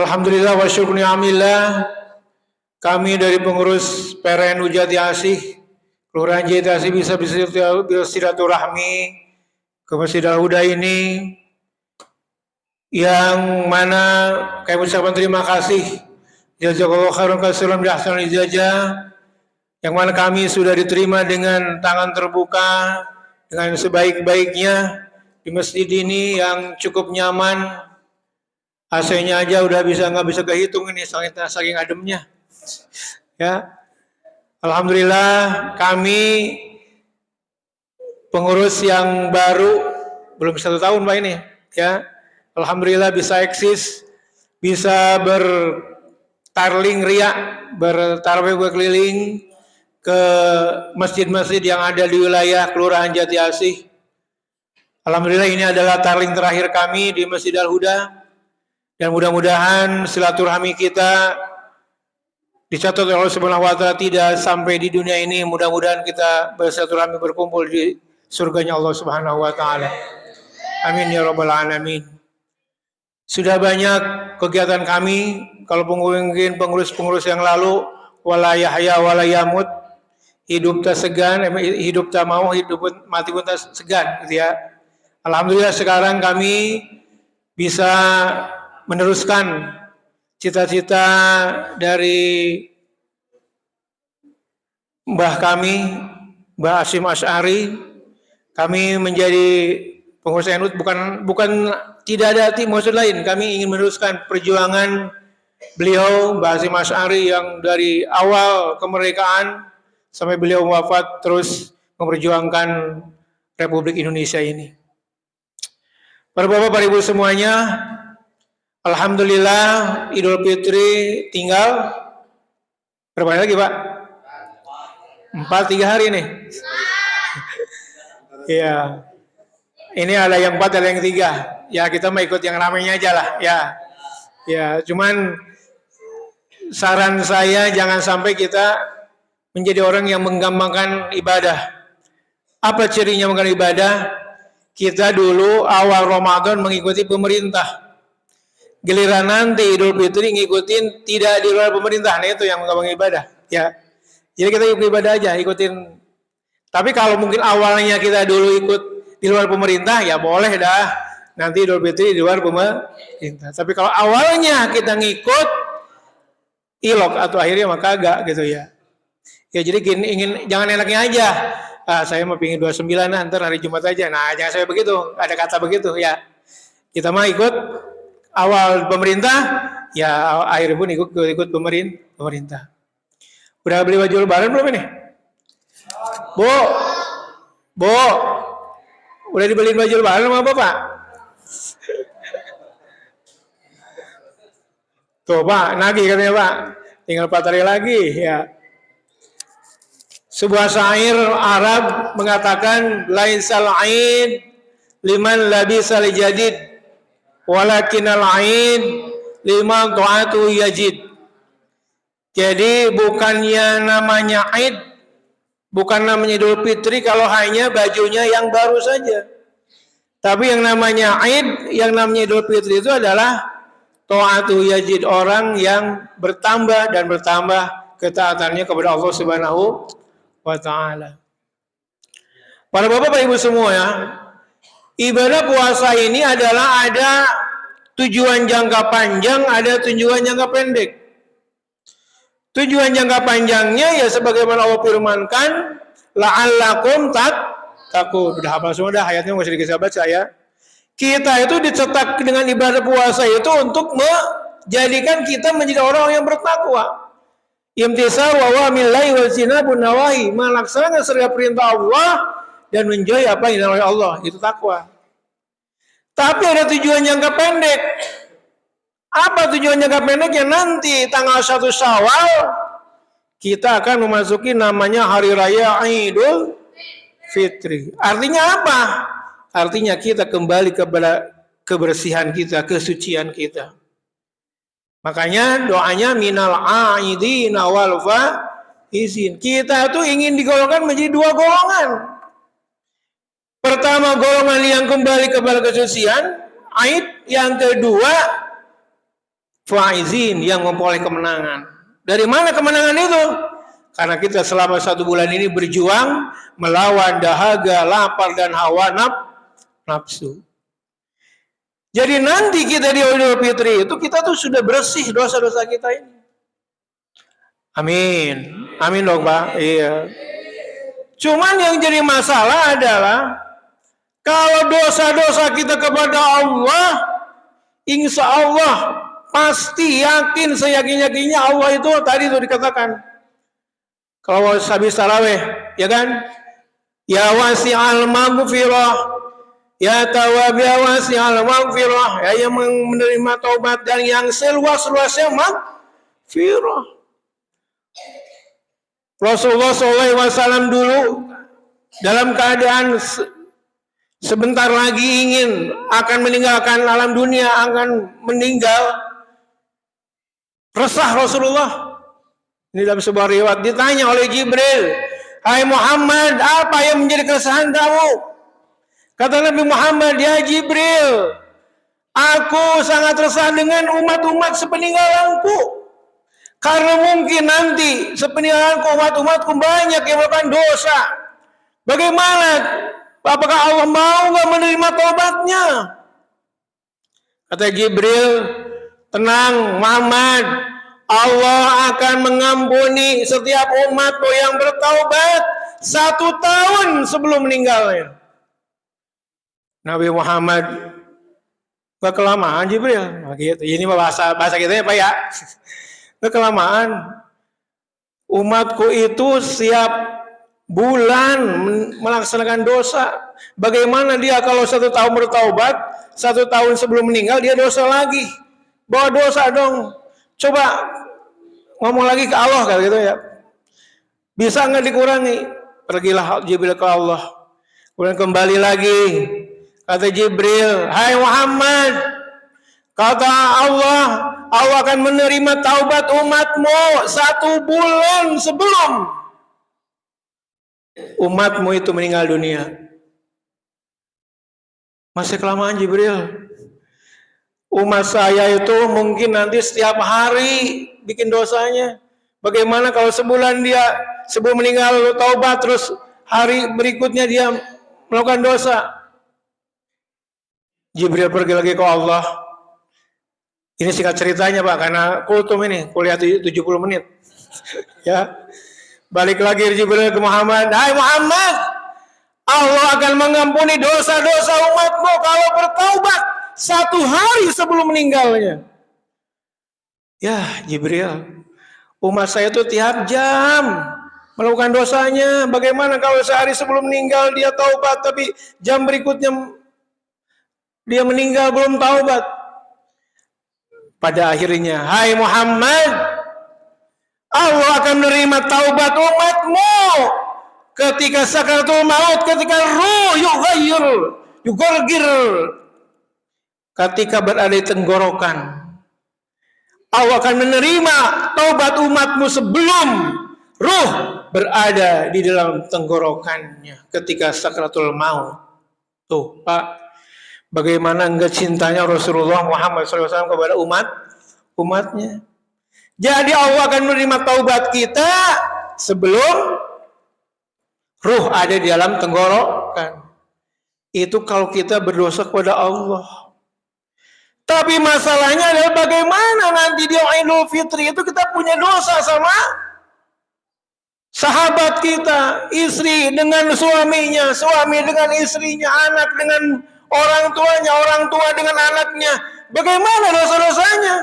Alhamdulillah wa syukur ni'amillah. Kami dari pengurus PRNU Jati Asih, Kelurahan Jati Asih bisa bersilaturahmi ke Masjid Al-Huda ini, yang mana kami ucapkan terima kasih jazakallahu khairan katsiran bi ahsanil jazaa, yang mana kami sudah diterima dengan tangan terbuka, dengan sebaik-baiknya di masjid ini yang cukup nyaman. AC-nya aja udah nggak bisa kehitung ini saking ademnya. Ya, alhamdulillah kami pengurus yang baru belum 1 tahun Pak ini. Ya, alhamdulillah bisa eksis, bisa bertarling riak, bertarwih berkeliling ke masjid-masjid yang ada di wilayah Kelurahan Jati Asih. Alhamdulillah ini adalah tarling terakhir kami di Masjid Al-Huda. Dan mudah-mudahan silaturahmi kita dicatat oleh Allah Subhanahu wa taala tidak sampai di dunia ini. Mudah-mudahan kita bersilaturahmi berkumpul di surganya Allah Subhanahu wa taala. Amin ya rabbal alamin. Sudah banyak kegiatan kami, kalau mungkin pengurus-pengurus yang lalu, wala yahya wala yamut, hidup tak segan, hidup tak mau, hidup mati pun tak segan, gitu ya. Alhamdulillah sekarang kami bisa meneruskan cita-cita dari mbah kami, Mbah Hasyim Asy'ari. Kami menjadi pengurus NU bukan tidak ada maksud lain. Kami ingin meneruskan perjuangan beliau, Mbah Hasyim Asy'ari, yang dari awal kemerdekaan sampai beliau wafat terus memperjuangkan Republik Indonesia ini. Para bapak, para ibu semuanya, alhamdulillah Idul Fitri tinggal berapa hari lagi Pak? 3 hari nih. Ya, ini ada yang 4 ada yang 3. Ya kita mau ikut yang ramainya aja lah. Ya, cuman saran saya jangan sampai kita menjadi orang yang menggampangkan ibadah. Apa cirinya menggampangkan ibadah? Kita dulu awal Ramadan mengikuti pemerintah. Giliran nanti Idul Fitri ngikutin tidak di luar pemerintah, nah itu yang menggampangkan ibadah. Ya, jadi kita ikut ibadah aja, ikutin. Tapi kalau mungkin awalnya kita dulu ikut di luar pemerintah, ya boleh dah. Nanti Idul Fitri di luar pemerintah. Tapi kalau awalnya kita ngikut ilok atau akhirnya maka kagak gitu ya. Ya jadi ingin jangan enaknya aja. Saya mau pingin 29 ntar hari Jumat aja. Nah jangan saya begitu, ada kata begitu ya. Kita mah ikut awal pemerintah, ya akhirnya pun ikut pemerintah. Udah beli baju lebaran belum ini? Bu, udah dibeliin baju lebaran sama Bapak? Tuh Pak, nagih katanya Pak, tinggal 4 hari lagi ya. Sebuah syair Arab mengatakan laisal aid liman labisal jadid walakinal aid liman ta'atu yajid. Jadi bukannya namanya aid, bukan namanya Idul Fitri kalau hanya bajunya yang baru saja. Tapi yang namanya aid, yang namanya Idul Fitri itu adalah ta'atu yajid, orang yang bertambah dan bertambah ketaatannya kepada Allah Subhanahu wa ta'ala. Para bapak, para ibu semua ya, ibadah puasa ini adalah ada tujuan jangka panjang, ada tujuan jangka pendek. Tujuan jangka panjangnya ya sebagaimana Allah firmankan, la'allakum tattaqun. Udah hafal semua dah ayatnya, nggak usah dikasih baca ya. Kita itu dicetak dengan ibadah puasa itu untuk menjadikan kita menjadi orang yang bertakwa. Imtisal wa wa'amillahi wa sinabun nawahi, melaksanakan segala perintah Allah dan menjauhi apa yang dilarang Allah, itu takwa. Tapi ada tujuan jangka pendek. Apa tujuan jangka pendeknya? Nanti tanggal 1 Syawal kita akan memasuki namanya Hari Raya Idul Fitri. Artinya apa? Artinya kita kembali kepada kebersihan kita, kesucian kita. Makanya doanya minal aidina wal faizin. Kita tuh ingin digolongkan menjadi 2 golongan. Pertama, golongan yang kembali kepada kesucian, aid. Yang kedua, faizin, yang memperoleh kemenangan. Dari mana kemenangan itu? Karena kita selama 1 bulan ini berjuang melawan dahaga, lapar dan hawa nafsu. Jadi nanti kita di Idul Fitri itu kita tuh sudah bersih dosa-dosa kita ini. Amin. Amin dong Pak. Iya. Cuman yang jadi masalah adalah kalau dosa-dosa kita kepada Allah, insya Allah pasti yakin, seyakin-yakinnya Allah itu tadi itu dikatakan. Kalau habis tarawih, ya kan? Ya wasi'al maghfirah, ya tawwab ya wasi'al maghfirah, ya yang menerima taubat dan yang seluas-luasnya maghfirah. Rasulullah SAW dulu dalam keadaan sebentar lagi ingin akan meninggalkan alam dunia, akan meninggal, resah Rasulullah. Ini dalam sebuah riwayat ditanya oleh Jibril, "Hai Muhammad, apa yang menjadi keresahan kamu?" Kata Nabi Muhammad, "Ya Jibril, aku sangat resah dengan umat-umat sepeninggalanku. Karena mungkin nanti sepeninggalanku umat-umatku banyak yang melakukan dosa. Bagaimana? Apakah Allah mau nggak menerima taubatnya?" Kata Jibril, "Tenang Muhammad, Allah akan mengampuni setiap umatmu yang bertaubat 1 tahun sebelum meninggalnya." Nabi Muhammad, "Gak kelamaan Jibril?" Gitu. Ini bahasa kita ya Pak ya. Gak kelamaan. Umatku itu setiap bulan melaksanakan dosa. Bagaimana dia kalau 1 tahun bertaubat, 1 tahun sebelum meninggal dia dosa lagi? Bawa dosa dong. Coba ngomong lagi ke Allah kayak gitu ya. Bisa nggak dikurangi? Pergilah Jibril ke Allah. Kemudian kembali lagi. Kata Jibril, "Hai Muhammad, kata Allah, Allah akan menerima taubat umatmu 1 bulan sebelum umatmu itu meninggal dunia." Masih kelamaan Jibril. Umat saya itu mungkin nanti setiap hari bikin dosanya. Bagaimana kalau sebulan dia sebelum meninggal lalu taubat, terus hari berikutnya dia melakukan dosa? Jibril pergi lagi ke Allah. Ini singkat ceritanya Pak, karena kultum ini kuliah 70 menit. Ya, balik lagi Jibril ke Muhammad. "Hai Muhammad, Allah akan mengampuni dosa-dosa umatmu kalau bertaubat 1 hari sebelum meninggalnya." Ya Jibril, umat saya itu tiap jam melakukan dosanya. Bagaimana kalau sehari sebelum meninggal dia taubat, tapi jam berikutnya dia meninggal belum taubat? Pada akhirnya, "Hai Muhammad, Allah akan menerima taubat umatmu ketika sakaratul maut, ketika ruh yugorgir, ketika berada di tenggorokan. Allah akan menerima taubat umatmu sebelum ruh berada di dalam tenggorokannya ketika sakaratul maut." Tuh Pak, bagaimana enggak cintanya Rasulullah Muhammad SAW kepada umatnya. Jadi Allah akan menerima taubat kita sebelum ruh ada di dalam tenggorokan. Itu kalau kita berdosa kepada Allah. Tapi masalahnya adalah bagaimana nanti di Idul Fitri itu kita punya dosa sama sahabat kita, istri dengan suaminya, suami dengan istrinya, anak dengan orang tuanya, orang tua dengan anaknya. Bagaimana dosa-dosanya?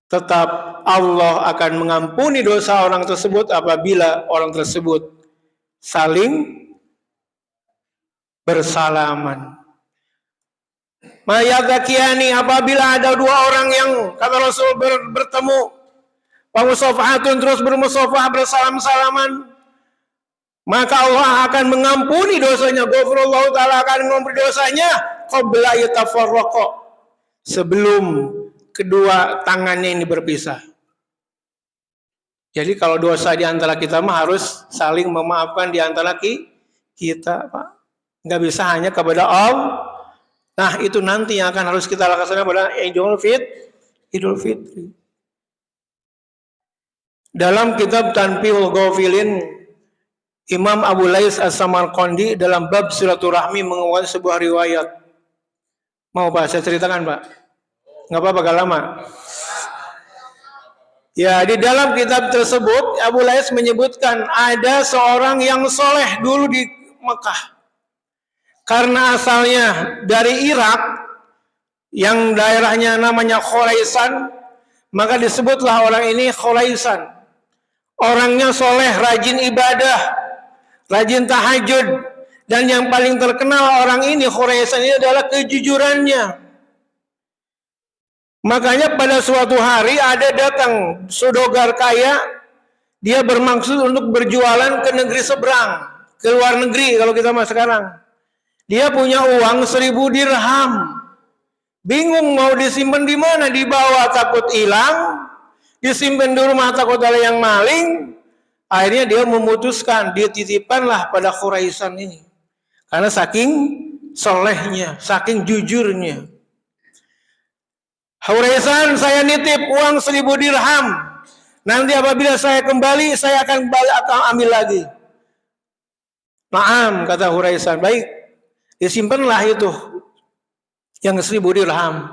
Tetap Allah akan mengampuni dosa orang tersebut apabila orang tersebut saling bersalaman. Mayatakiani, apabila ada 2 orang yang kata Rasul bertemu, wamusafahatun, terus bermusafah bersalam-salaman, maka Allah akan mengampuni dosanya. Ghafurullahu ta'ala akan mengampuni dosanya qabla yatafarraqa, sebelum kedua tangannya ini berpisah. Jadi kalau dosa di antara kita mah harus saling memaafkan di antara kita, Pak. Nggak bisa hanya kepada Nah, itu nanti yang akan harus kita laksanakan pada Idul Fitri. Dalam kitab Tanbihul Ghafilin, Imam Abu Lais As-Samarqandi dalam bab silaturahmi mengemukakan sebuah riwayat. Mau Pak, saya ceritakan Pak? Nggak apa-apa, gak lama. Ya, di dalam kitab tersebut, Abu Lais menyebutkan ada seorang yang soleh dulu di Mekah. Karena asalnya dari Irak, yang daerahnya namanya Khuraisan, maka disebutlah orang ini Khuraisan. Orangnya soleh, rajin ibadah, rajin tahajud, dan yang paling terkenal orang ini Khuraisan ini adalah kejujurannya. Makanya pada suatu hari ada datang saudagar kaya, dia bermaksud untuk berjualan ke negeri seberang, ke luar negeri kalau kita mah sekarang. Dia punya uang 1.000 dirham. Bingung mau disimpan di mana, dibawa takut hilang, disimpan di rumah takut ada yang maling. Akhirnya dia memutuskan, dia titipkanlah pada Khuraisan ini. Karena saking solehnya, saking jujurnya. Khuraisan, saya nitip uang 1.000 dirham. Nanti apabila saya kembali, saya akan ambil lagi. Naam, kata Khuraisan. Baik. Disimpanlah itu yang 1.000 dirham.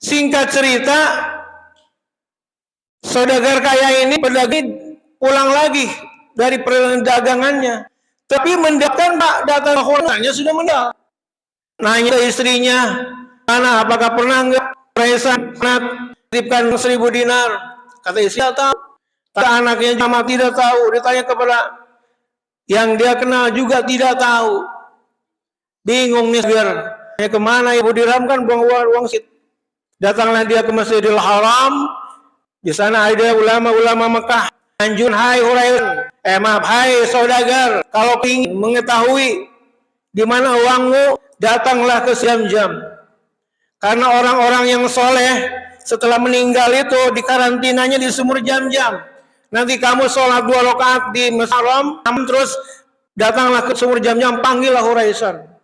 Singkat cerita, saudagar kaya ini pulang lagi dari perdagangannya. Tapi mendapatkan Pak, datang Khuraisannya sudah mendapat. Nanya ke istrinya, mana apakah pernah enggak Khuraisan titipkan 1.000 dinar? Kata istri, tidak tahu. Kata anaknya sama tidak tahu. Ditanya kepada yang dia kenal juga tidak tahu. Bingung nih biar kemana ibu dirham kan buang uang sit. Datanglah dia ke Masjidil Haram. Di sana ada ulama-ulama Mekah. Anjun, hai Huraisan. Hai saudagar. Kalau ingin mengetahui di mana uangmu, datanglah ke Zamzam. Karena orang-orang yang soleh setelah meninggal itu dikarantinanya di sumur Zamzam. Nanti kamu sholat 2 rakaat di Masjidil Haram, terus datanglah ke sumur Zamzam, panggillah Huraisan.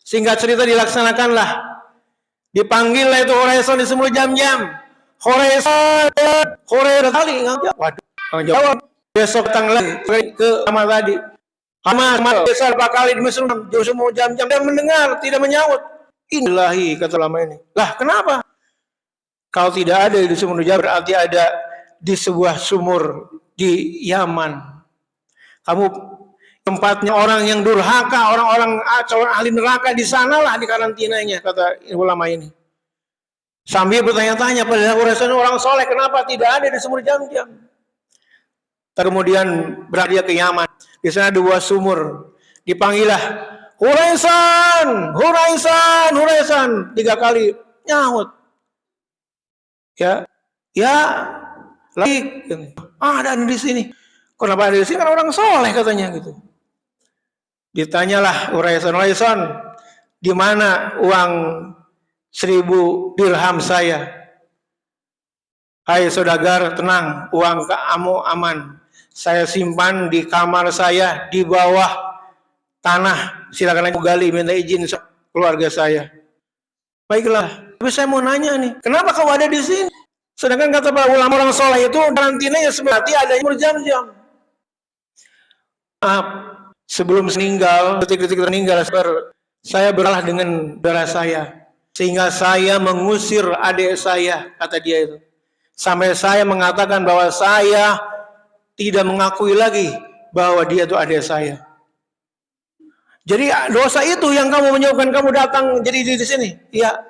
Singkat cerita dilaksanakanlah. Dipanggillah itu Khuraisan di sumur Zamzam. Khuraisan kali ngajak. Waduh, jawab. Besok datang lagi ke sama tadi. Sama besar Pak kali di sumur Zamzam. Dia mendengar, tidak menyaut. Inilahi kata lama ini. Lah kenapa? Kalau tidak ada di sumur Zamzam berarti ada di sebuah sumur di Yaman. Kamu tempatnya orang yang durhaka, orang-orang ahli neraka, di sanalah di karantinanya, kata ulama ini. Sambil bertanya-tanya, padahal Khuraisan orang soleh, kenapa tidak ada di sumur Zamzam? Kemudian berada ke Yaman, di sana 2 sumur, dipanggillah Khuraisan, Khuraisan, Khuraisan, 3 kali nyaut. Ya, lagi, ada di sini. Kenapa ada di sini? Kan orang soleh katanya gitu. Ditanyalah Khuraisan, di mana uang 1.000 dirham saya? Hai saudagar, tenang, uang kamu aman. Saya simpan di kamar saya di bawah tanah. Silakan aku gali, minta izin keluarga saya. Baiklah, tapi saya mau nanya nih, kenapa kau ada di sini? Sedangkan kata para ulama orang soleh itu karantinanya seperti ada berjam-jam. Sebelum meninggal, detik-detik meninggal, saya beralah dengan darah saya. Sehingga saya mengusir adik saya, kata dia itu. Sampai saya mengatakan bahwa saya tidak mengakui lagi bahwa dia itu adik saya. Jadi dosa itu yang kamu menyebabkan kamu datang jadi di sini. Iya,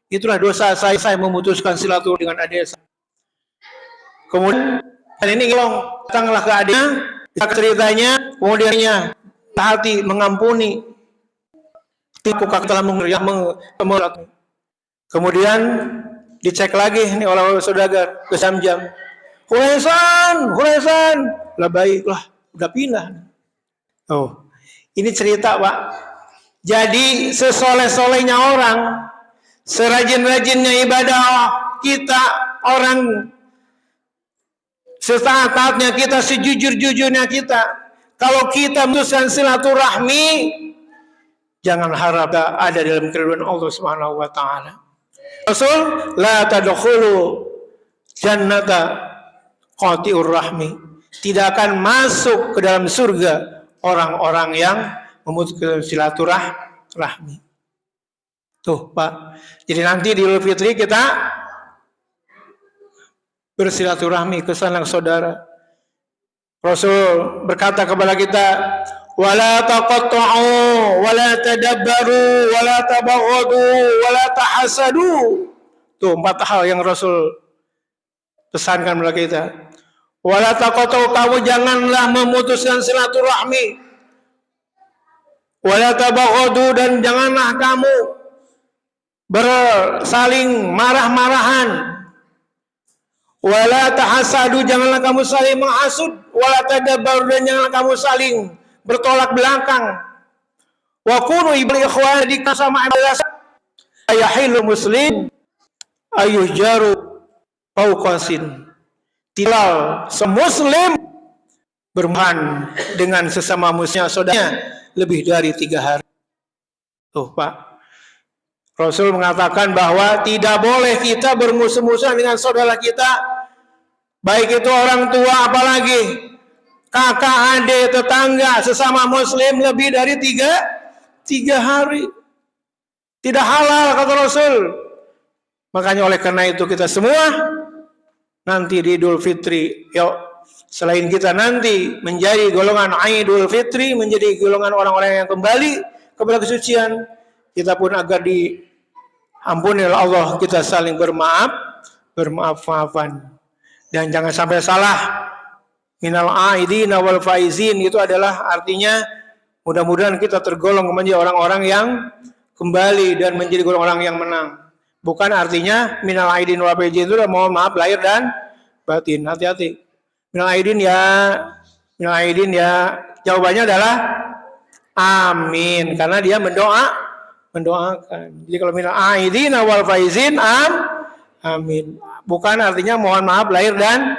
itulah dosa saya memutuskan silaturahmi dengan adik saya. Kemudian ini ngilong, datanglah ke adiknya, ceritanya, kemudiannya hati mengampuni, tidak telah mengerat. Kemudian dicek lagi nih oleh saudagar ke Zamzam. Khuraisan, lah baiklah, udah pindah. Oh, ini cerita Pak. Jadi sesoleh-solehnya orang, serajin-rajinnya ibadah kita, orang setaat-taatnya kita, sejujur-jujurnya kita. Kalau kita memutuskan silaturahmi, Jangan harap ada dalam keridhaan Allah Subhanahu wa taala. Rasul, la tadkhulu jannata qati'ur rahmi. Tidak akan masuk ke dalam surga orang-orang yang memutuskan silaturahmi. Tuh, Pak. Jadi nanti di Idul Fitri kita bersilaturahmi ke sanak saudara. Rasul berkata kepada kita, wala taqatta'u wala tadabbaru wala tabaghadu wala tahasadu. Tuh 4 hal yang Rasul pesankan kepada kita. Wala taqatta'u, kamu janganlah memutuskan silaturahmi. Wala tabaghadu, dan janganlah kamu bersaling marah-marahan. Wala tahasadu, janganlah kamu saling menghasut. Wala tadabbaru, dan janganlah kamu saling bertolak belakang. Wa kunu ibli ikhwan, di sama ibadah. Ayahilu muslim ayujaru fauqasin. Tilal semuslim bermahan dengan sesama muslimnya saudaranya lebih dari 3 hari. Tuh, Pak. Rasul mengatakan bahwa tidak boleh kita bermusuh-musuhan dengan saudara kita, baik itu orang tua, apalagi kakak, adik, tetangga, sesama muslim lebih dari 3 hari. Tidak halal, kata Rasul. Makanya oleh karena itu kita semua nanti di Idul Fitri, yuk, selain kita nanti menjadi golongan Idul Fitri, menjadi golongan orang-orang yang kembali kepada kesucian, kita pun agar diampuni oleh Allah, kita saling bermaaf-maafan. Dan jangan sampai salah, minal aidin wal faizin, itu adalah artinya mudah-mudahan kita tergolong menjadi orang-orang yang kembali dan menjadi orang-orang yang menang. Bukan artinya minal aidin wal faizin itu mohon maaf lahir dan batin. Hati-hati. Minal aidin ya jawabannya adalah amin, karena dia mendoakan. Jadi kalau minal aidin wal faizin amin. Bukan artinya mohon maaf lahir dan,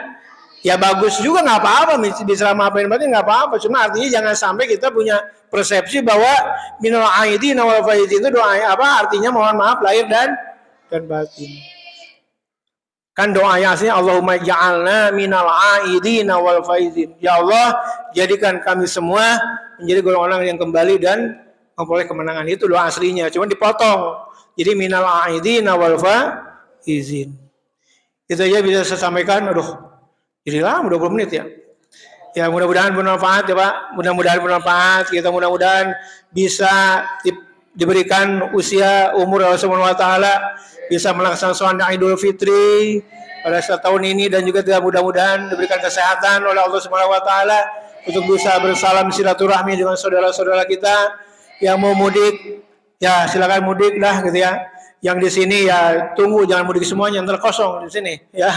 ya bagus juga, nggak apa-apa, bisa maafin batin nggak apa-apa. Cuma artinya jangan sampai kita punya persepsi bahwa minal aidin wal faizin itu doa apa? Artinya mohon maaf lahir dan batin. Kan doanya aslinya Allahumma ja'alna minal aidin wal faizin. Ya Allah, jadikan kami semua menjadi golongan yang kembali dan memperoleh kemenangan. Itu doa aslinya, cuma dipotong. Jadi minal aidin wal faizin. Itu aja bisa saya sampaikan. Aduh, jadi lama 20 menit ya. Ya mudah-mudahan bermanfaat ya Pak. Mudah-mudahan bermanfaat. Kita mudah-mudahan bisa diberikan usia umur Allah Subhanahu wa taala, bisa melaksanakan sholat Idul Fitri pada tahun ini, dan juga mudah-mudahan diberikan kesehatan oleh Allah Subhanahu wa taala untuk bisa bersalam silaturahmi dengan saudara-saudara kita yang mau mudik. Ya silakan mudik lah gitu ya. Yang di sini ya tunggu, jangan mudik semuanya, ntar kosong di sini ya.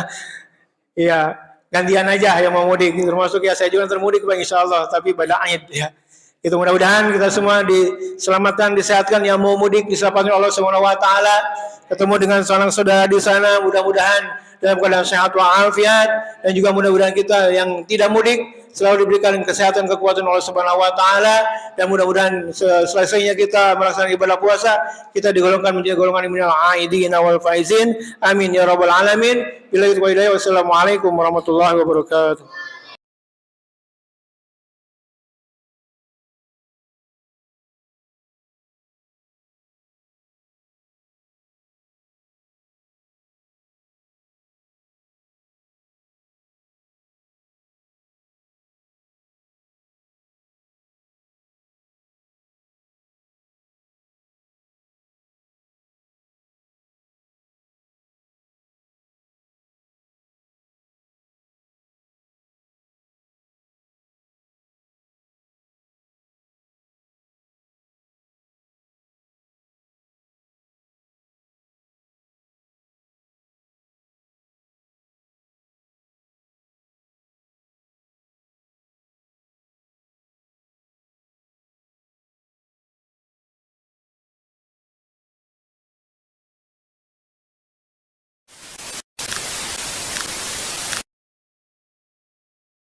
Iya, gantian aja yang mau mudik, termasuk ya saya juga termudik Bang insyaallah, tapi pada Aid ya. Itu mudah-mudahan kita semua diselamatkan, disehatkan, yang mau mudik diselamatkan Allah Subhanahu wa taala, ketemu dengan seorang saudara di sana, mudah-mudahan dalam keadaan sehat walafiat, dan juga mudah-mudahan kita yang tidak mudik selalu diberikan kesehatan, kekuatan Allah Subhanahu wa taala, dan mudah-mudahan selesainya kita melaksanakan ibadah puasa kita digolongkan menjadi golongan minal aidin wal faizin. Amin ya rabbal alamin. Wassalamualaikum warahmatullahi wabarakatuh.